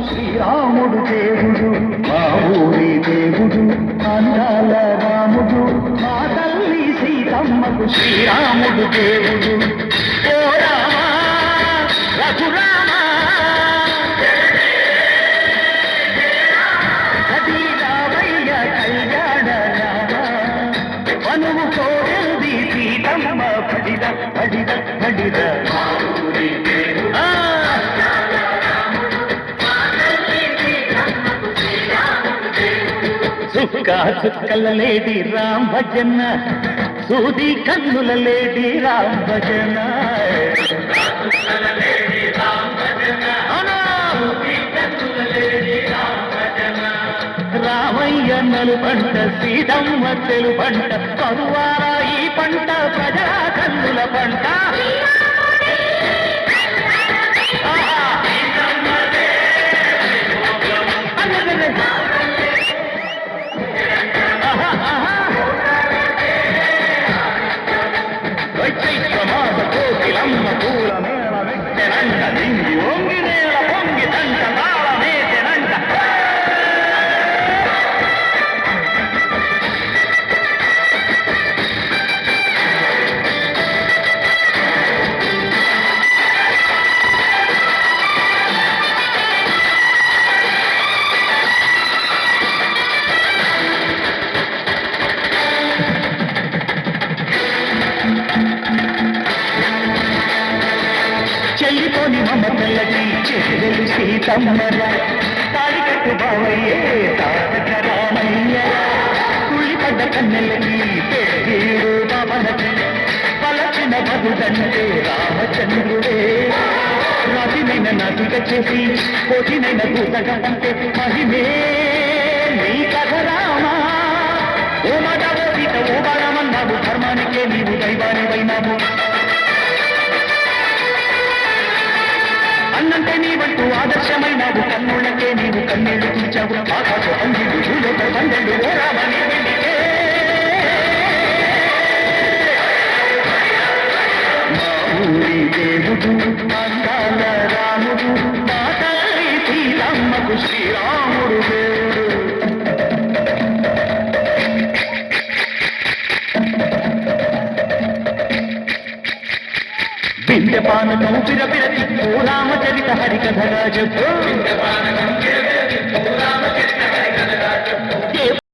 శ్రీరాముడు దేవుడు మా ఊరి దేవుడు అందాల రాముడు మా తల్లి సీతమ్మకు శ్రీరాముడు దేవుడు ఓ రామా రఘురామా అది రామయ్య కళ్యాణ రామ మనువు కోరింది సీతమ్మ పడిద పడిద పడిద చుక్కా చుక్కల లేడి రామ్ భజన సూది కన్నుల లేడి రామ్ భజన రామయ్య నలు పంట సీతమ్మ తెలు పంట పరువారా ఈ పంట ప్రజా కన్నుల పంట కోకిలమ్మ పూల మేళ వెట్టెనంట దింగి ఒంగి నేల పొంగి తంట తాళ మేటెనంట చెల్లిపోని మమతల్లకి చెల్లెలు సీతమ్మర తాడికట్టు బావయ్యే తారక రామయ్య కుళ్ళిపడ్డ కన్నెలకి పెళ్ళీడు బాబనకి పలచిన బదుడంటే రామచంద్రుడే రాతినైన నదిగ చేసి కోటినైన దూతగా అంటే మహిమే నీ కథ రామా ఓ మాట ఓ సీత ఓ బాణమన్నావు ధర్మానికే నీవు దైవానివైనావు అన్నంటే నీవంటూ ఆదర్శమైనావు కన్నుళ్ళకే నీవు కన్నీళ్లు తీర్చావు ఆకాశ పండిలు భూలోక పండెళ్ళు ఓ రామని వెళ్లితే మా ఊరి దేవుడు అందాల రాముడు మా తల్లి సీతమ్మకు శ్రీరాముడు దేవుడు బిందె పానకము పిరపిరతి ఓ రామచరిత హరికథగా చెప్పు